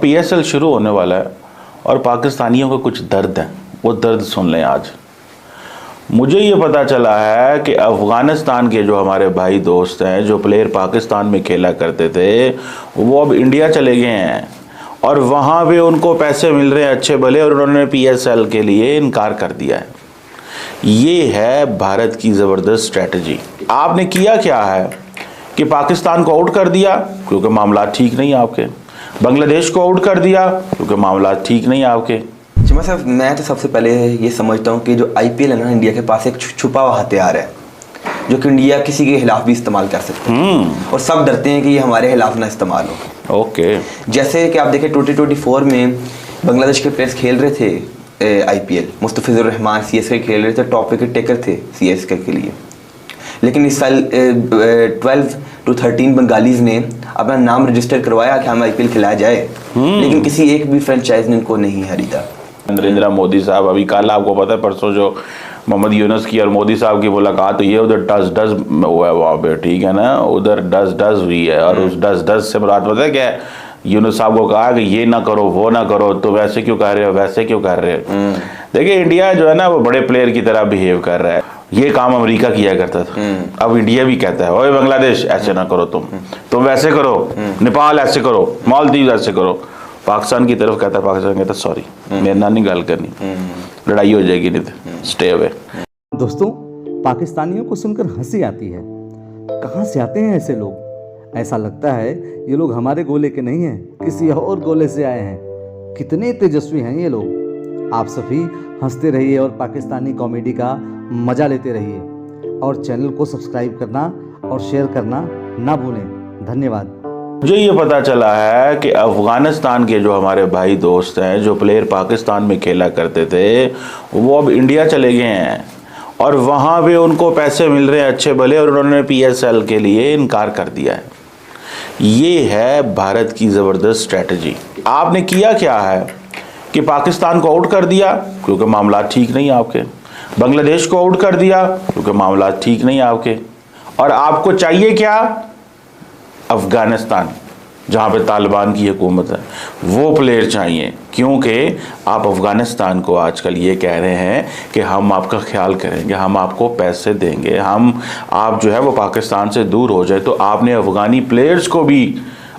PSL शुरू होने वाला है और पाकिस्तानियों का कुछ दर्द है, वो दर्द सुन लें। आज मुझे ये पता चला है कि अफ़गानिस्तान के जो हमारे भाई दोस्त हैं, जो प्लेयर पाकिस्तान में खेला करते थे, वो अब इंडिया चले गए हैं और वहाँ पे उनको पैसे मिल रहे हैं अच्छे भले, और उन्होंने पीएसएल के लिए इनकार कर दिया है। ये है भारत की ज़बरदस्त स्ट्रैटेजी। आपने किया क्या है कि पाकिस्तान को आउट कर दिया क्योंकि मामला ठीक नहीं आपके, बांग्लादेश को आउट कर दिया क्योंकि मामला ठीक नहीं आपके। चिमा साहब, मैं तो सबसे पहले ये समझता हूँ कि जो आईपीएल है ना, इंडिया के पास एक छुपा हुआ हथियार है जो कि इंडिया किसी के खिलाफ भी इस्तेमाल कर सकते हैं और सब डरते हैं कि ये हमारे खिलाफ ना इस्तेमाल हो। ओके। जैसे कि आप देखें 2024 में बांग्लादेश के प्लेयर्स खेल रहे थे आईपीएल, मुस्तफिजुर रहमान सीएसके खेल रहे थे, टॉप विकेट टेकर थे सीएसके के लिए। लेकिन इस साल 12 to 13 बंगालीज ने अपना नाम रजिस्टर करवाया कि हम आईपीएल खिलाया जाए, लेकिन किसी एक भी फ्रेंचाइज ने इनको नहीं खरीदा। नरेंद्र मोदी साहब, अभी कल आपको पता है, परसों जो मोहम्मद यूनुस की और मोदी साहब की मुलाकात हुई है, उधर डस हुआ है वहाँ पे, ठीक है ना, उधर डस हुई है। और उस डस से मुराद पता है क्या है? यूनुस साहब को कहा कि ये ना करो वो ना करो, तो वैसे क्यों कर रहे हो, वैसे क्यों कर रहे हो। देखिए इंडिया जो है ना, वो बड़े प्लेयर की तरह बिहेव कर रहा है। ये काम अमेरिका किया करता था, अब इंडिया भी कहता है ओए बांग्लादेश ऐसे ना करो, तुम वैसे करो, नेपाल ऐसे करो, मालदीव ऐसे करो। पाकिस्तान की तरफ कहता है, पाकिस्तान कहता है सॉरी मेरे नाम नहीं गल करनी, लड़ाई हो जाएगी, नहीं तो स्टे अवे। दोस्तों, पाकिस्तानियों को सुनकर हंसी आती है। कहाँ से आते हैं ऐसे लोग? ऐसा लगता है ये लोग हमारे गोले के नहीं हैं, किसी और गोले से आए हैं। कितने तेजस्वी हैं ये लोग। आप सभी हंसते रहिए और पाकिस्तानी कॉमेडी का मजा लेते रहिए, और चैनल को सब्सक्राइब करना और शेयर करना ना भूलें। धन्यवाद। मुझे ये पता चला है कि अफ़गानिस्तान के जो हमारे भाई दोस्त हैं, जो प्लेयर पाकिस्तान में खेला करते थे, वो अब इंडिया चले गए हैं और वहाँ पे उनको पैसे मिल रहे हैं अच्छे भले, और उन्होंने पीएसएल के लिए इनकार कर दिया है। ये है भारत की ज़बरदस्त स्ट्रैटेजी। आपने किया क्या है कि पाकिस्तान को आउट कर दिया क्योंकि मामला ठीक नहीं आपके, बांग्लादेश को आउट कर दिया क्योंकि मामला ठीक नहीं आपके, और आपको चाहिए क्या? अफ़गानिस्तान, जहाँ पे तालिबान की हुकूमत है, वो प्लेयर चाहिए। क्योंकि आप अफ़गानिस्तान को आजकल ये कह रहे हैं कि हम आपका ख्याल करेंगे, हम आपको पैसे देंगे, हम आप जो है वो पाकिस्तान से दूर हो जाए। तो आपने अफ़गानी प्लेयर्स को भी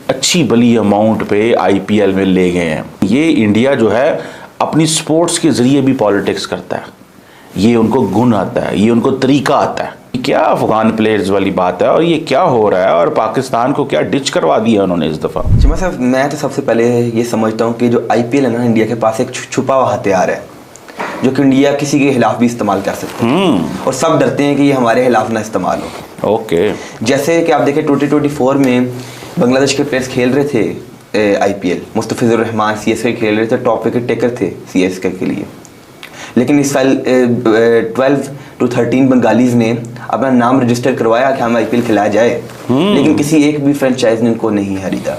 अच्छी बड़ी अमाउंट पे आईपीएल में ले गए हैं। ये इंडिया जो है अपनी स्पोर्ट्स के ज़रिए भी पॉलिटिक्स करता है, ये उनको गुण आता है, ये उनको तरीका आता है। क्या अफगान प्लेयर्स वाली बात है, और ये क्या हो रहा है, और पाकिस्तान को क्या डिच करवा दिया उन्होंने इस दफ़ा। चिमा साहब, मैं तो सबसे पहले ये समझता हूँ कि जो आईपीएल है ना, इंडिया के पास एक छुपा हुआ हथियार है जो कि इंडिया किसी के खिलाफ भी इस्तेमाल कर सकते हैं और सब डरते हैं कि ये हमारे खिलाफ ना इस्तेमाल हो। ओके। जैसे कि आप देखें 2024 में बांग्लादेश के प्लेयर्स खेल रहे थे आईपीएल, मुस्तफिजुर रहमान सीएसके खेल रहे थे, टॉप विकेट टेकर थे सीएसके के लिए। लेकिन इस साल 12 to 13 बंगालीज ने अपना नाम रजिस्टर करवाया कि हम आईपीएल खिलाया जाए, लेकिन किसी एक भी फ्रेंचाइज ने इनको नहीं खरीदा।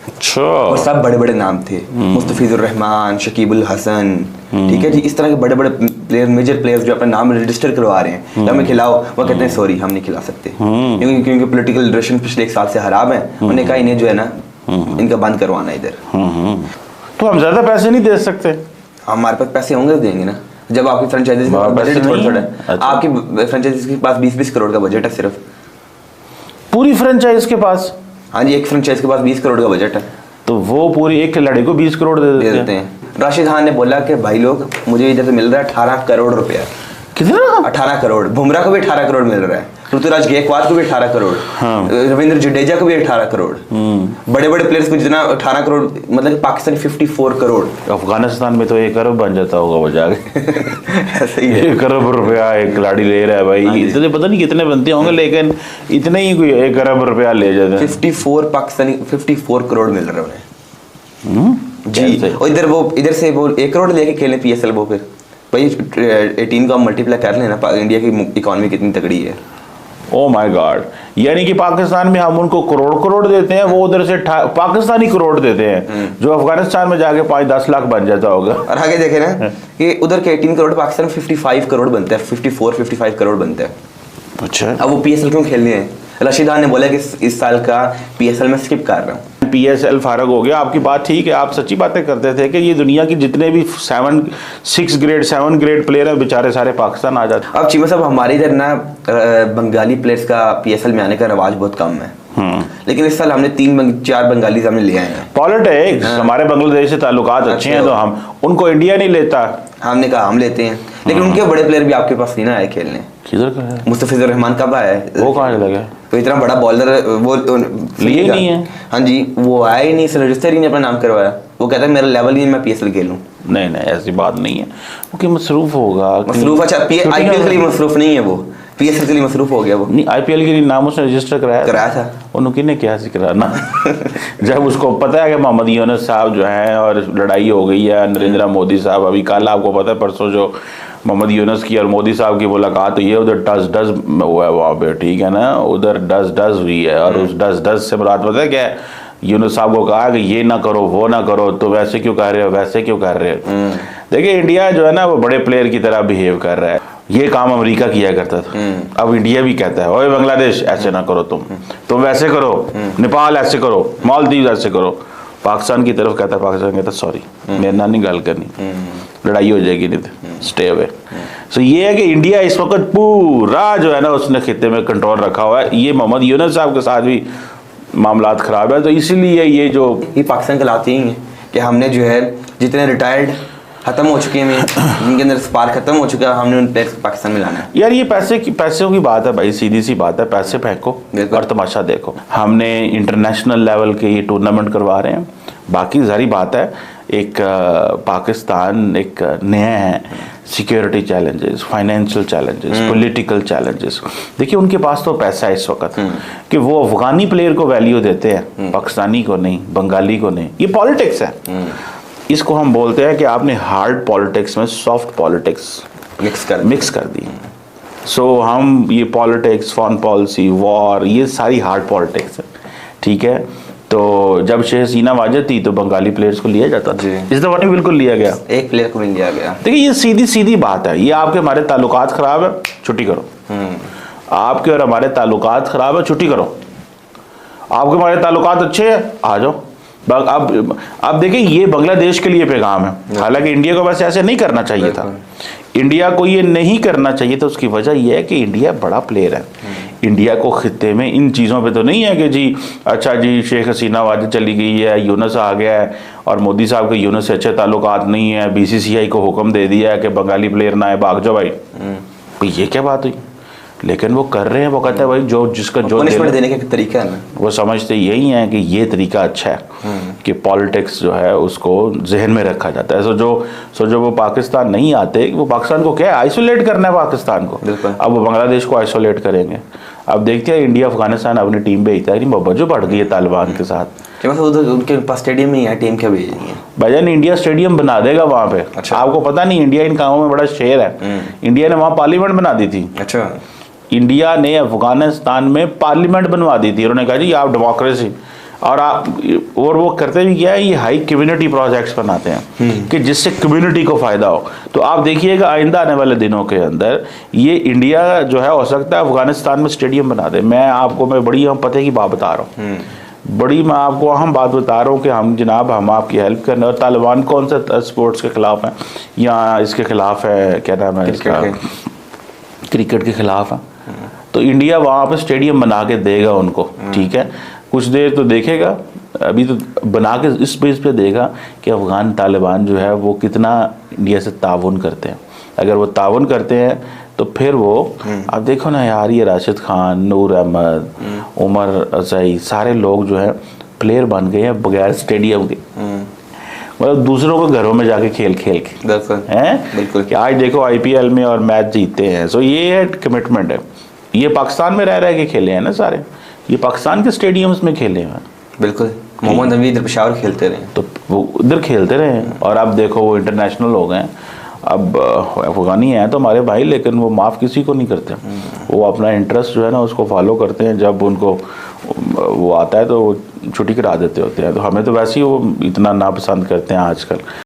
अच्छा। और सब बड़े बड़े नाम थे, मुस्तफिजुर रहमान, शकीबुल हसन, ठीक है जी, इस तरह के बड़े बड़े प्लेयर, मेजर प्लेयर्स जो अपना नाम रजिस्टर करवा रहे हैं, तो हमें खिलाओ, वो कहते हैं सॉरी हम नहीं खिला सकते, क्योंकि पॉलिटिकल लीडरशिप पिछले 1 साल से खराब है। उन्होंने कहा इन्हें जो है ना इनका बंद करवाना इधर। तो हम ज़्यादा पैसे नहीं दे सकते? हमारे पास पैसे होंगे तो देंगे ना, जब आपकी फ्रेंचाइजीज का बजट थोड़ा है। आपकी फ्रेंचाइजीज के पास 20-20 करोड़ का बजट है सिर्फ, पूरी फ्रेंचाइज के पास? हाँ जी, एक फ्रेंचाइज के पास 20 करोड़ का बजट है, तो वो पूरी एक खिलाड़ी को 20 करोड़ दे देते हैं। राशिद खान ने बोला कि भाई लोग मुझे इधर से मिल रहा है 18 करोड़ रुपया। कितना? 18 करोड़। बुमराह को भी 18 करोड़ मिल रहा है, ऋतुराज गायकवाड को भी 18 करोड़, रविंद्र जडेजा को भी 18 करोड़, बड़े बड़े प्लेयर्स को जितना 18 करोड़, मतलब पाकिस्तान 54 करोड़। अफगानिस्तान में तो 1 अरब बन जाता होगा वो जाके। ऐसे ही है। 1 अरब रुपया एक खिलाड़ी ले रहा है भाई, इतने पता नहीं कितने बनते होंगे, लेकिन इतने ही कोई 1 अरब रुपया ले जाते हैं। 54 करोड़ मिल रहे उन्हें जी। और इधर से वो 1 करोड़ लेके खेले पीएसएल, वो फिर भाई 18 का मल्टीप्लाई कर लेना, इंडिया की इकोनॉमी कितनी तगड़ी है। ओ माय गॉड, यानी कि पाकिस्तान में हम उनको करोड़ देते हैं, वो उधर से पाकिस्तानी करोड़ देते हैं, जो अफगानिस्तान में जाके 5-10 लाख बन जाता होगा। और आगे देखे ना कि उधर के 18 करोड़, पाकिस्तान में 55 करोड़ बनता है, 54-55 करोड़ बनता है। अच्छा। अब वो पीएसएल क्यों खेलने हैं? रशीद खान ने बोला कि इस साल का PSL में स्किप कर रहा हूँ। PSL फारग हो गया। आपकी बात ठीक है, आप सच्ची बातें करते थे कि ये दुनिया की जितने भी 7 ग्रेड प्लेयर हैं बेचारे सारे पाकिस्तान आ जाते। अब चीमा साहब हमारे इधर ना बंगाली प्लेयर्स का PSL में आने का रवाज बहुत कम है, लेकिन इस साल हमने 3-4 बंगाली हमने ले आए हैं। पॉलिटिक्स, हमारे बांग्लादेश से ताल्लुकात अच्छे हैं तो हम उनको इंडिया नहीं लेता। हमने कहा हम लेते हैं, लेकिन उनके बड़े प्लेयर भी आपके पास नहीं ना आए खेलने। किधर का है? मुस्तफिजुर रहमान कब आया है? वो कहाँ से लगा? तो इतना बड़ा बॉलर वो लिए नहीं है। हाँ जी, वो आया ही नहीं, रजिस्टर ही नहीं अपना नाम करवाया। वो कहता है मेरा लेवल ही नहीं, मैं PSL खेलूं। नहीं ऐसी बात नहीं है, क्योंकि मसरूफ होगा। मसरूफ, अच्छा IPL के लिए मसरूफ नहीं है, वो PSL के लिए मसरूफ हो गया। वो नहीं, IPL के लिए नाम उसने रजिस्टर कराया था। उन्होंने क्या सी कराना जब उसको पता है कि मोहम्मद यूनुस साहब जो हैं और लड़ाई हो गई है, नरेंद्र मोदी साहब, अभी कल आपको पता है परसों जो मोहम्मद यूनुस की और मोदी साहब की मुलाकात हुई है, उधर डस हुआ है वहाँ पे, ठीक है ना, उधर डस हुई है। और उस डस से मुराद पता है क्या है? यूनुस साहब को कहा कि ये ना करो वो ना करो, तो वैसे क्यों कर रहे हो, वैसे क्यों कर रहे हो। देखिए इंडिया जो है ना वो बड़े प्लेयर की तरह बिहेव कर रहा है। ये काम अमेरिका किया करता था, अब इंडिया भी कहता है ओए बांग्लादेश ऐसे ना करो, तुम वैसे करो, नेपाल ऐसे करो, मालदीव ऐसे करो। पाकिस्तान की तरफ कहता है, पाकिस्तान कहता है सॉरी मेरे नाम नहीं गल करनी, लड़ाई हो जाएगी, नहीं स्टे अवे। सो ये है कि इंडिया इस वक्त पूरा जो है ना उसने खित्ते में कंट्रोल रखा हुआ है। ये मोहम्मद यूनुस साहब के साथ भी मामलात खराब है, तो इसीलिए ये जो ये पाकिस्तान के लाते ही हैं कि हमने जो है जितने रिटायर्ड खत्म हो चुके हैं, जिनके अंदर स्पार्क खत्म हो चुका है, हमने उन प्लेयर्स को पाकिस्तान में लाना है। यार ये पैसों की बात है भाई, सीधी सी बात है, पैसे फेंको और तमाशा देखो। हमने इंटरनेशनल लेवल के ये टूर्नामेंट करवा रहे हैं, बाकी सारी बात है एक पाकिस्तान एक नया है, security challenges, financial challenges, political challenges. देखिए उनके पास तो पैसा है इस वक्त कि वो अफगानी प्लेयर को वैल्यू देते हैं, पाकिस्तानी को नहीं, बंगाली को नहीं। ये पॉलिटिक्स है, इसको हम बोलते हैं कि आपने हार्ड पॉलिटिक्स में सॉफ्ट पॉलिटिक्स मिक्स कर दी। सो हम ये पॉलिटिक्स, फॉरेन पॉलिसी, वॉर, ये सारी हार्ड पॉलिटिक्स है, ठीक है। तो जब शेख हसीना वाजिद थी तो बंगाली प्लेयर्स को लिया जाता था, इस दफा नहीं बिल्कुल लिया गया, एक प्लेयर को नहीं लिया गया। देखिए ये सीधी बात है, ये आपके हमारे ताल्लुकात खराब है, छुट्टी करो। आपके और हमारे ताल्लुकात खराब है, छुट्टी करो। आपके हमारे ताल्लुकात अच्छे हैं, आ जाओ। अब देखिए ये बांग्लादेश के लिए पैगाम है, हालांकि इंडिया को वैसे ऐसे नहीं करना चाहिए था, इंडिया को ये नहीं करना चाहिए था। उसकी वजह यह है कि इंडिया बड़ा प्लेयर है, इंडिया को खित्ते में इन चीज़ों पे तो नहीं है कि जी अच्छा जी शेख हसीना वाजिद चली गई है, यूनुस आ गया है और मोदी साहब के यूनुस से अच्छे ताल्लुकात नहीं है, BCCI को हुक्म दे दिया है कि बंगाली प्लेयर ना है, भाग जाओ भाई। तो ये क्या बात हुई? लेकिन वो कर रहे हैं, वो कहते हैं भाई जो जिसका जो देने का तरीका है ना, वो समझते यही है कि ये तरीका अच्छा है कि पॉलिटिक्स जो है उसको जहन में रखा जाता है। सो जो वो पाकिस्तान नहीं आते, वो पाकिस्तान को क्या है, आइसोलेट करना है पाकिस्तान को। अब वो बांग्लादेश को आइसोलेट करेंगे। अब देखते हैं इंडिया अफगानिस्तान अपनी टीम भेजता है, नहीं मोहब्बत जो बढ़ गई है तालिबान के साथ। उधर उनके पास स्टेडियम नहीं है, टीम क्या भेजनी है? भाईजान इंडिया स्टेडियम बना देगा वहाँ पे। अच्छा। आपको पता नहीं इंडिया इन कामों में बड़ा शेर है। इंडिया ने वहाँ पार्लियामेंट बना दी थी। अच्छा, इंडिया ने अफगानिस्तान में पार्लियामेंट बनवा दी थी। उन्होंने कहा जी आप डेमोक्रेसी और वो करते भी क्या है, ये हाई कम्युनिटी प्रोजेक्ट्स बनाते हैं कि जिससे कम्युनिटी को फायदा हो। तो आप देखिएगा आइंदा आने वाले दिनों के अंदर ये इंडिया जो है हो सकता है अफगानिस्तान में स्टेडियम बना दे। मैं बड़ी हम पते की बात बता रहा हूँ, बड़ी मैं आपको अहम बात बता रहा हूँ कि हम आपकी हेल्प करने। और तालिबान कौन सा स्पोर्ट्स के खिलाफ है या इसके खिलाफ है, क्या नाम है इसका, क्रिकेट के खिलाफ है। तो इंडिया वहाँ पे स्टेडियम बना के देगा उनको, ठीक है। कुछ देर तो देखेगा, अभी तो बना के इस बेस पे देगा कि अफगान तालिबान जो है वो कितना इंडिया से ताउन करते हैं। अगर वो ताउन करते हैं तो फिर वो आप देखो ना यार, ये राशिद खान, नूर अहमद, उमर अजई, सारे लोग जो है प्लेयर बन गए हैं बगैर स्टेडियम के, मतलब दूसरों के घरों में जाके खेल के हैं। बिल्कुल कि आज देखो IPL में और मैच जीतते हैं। सो ये है कमिटमेंट है। ये पाकिस्तान में रह के खेले हैं ना सारे, ये पाकिस्तान के स्टेडियम्स में खेले हैं। बिल्कुल, मोहम्मद नबी इधर पेशावर खेलते रहे, तो वो उधर खेलते रहे और अब देखो वो इंटरनेशनल हो गए। अब अफगानी हैं तो हमारे भाई, लेकिन वो माफ़ किसी को नहीं करते। वो अपना इंटरेस्ट जो है ना उसको फॉलो करते हैं, जब उनको वो आता है तो वो छुट्टी करा देते होते हैं। तो हमें तो वैसे ही वो इतना नापसंद करते हैं आजकल।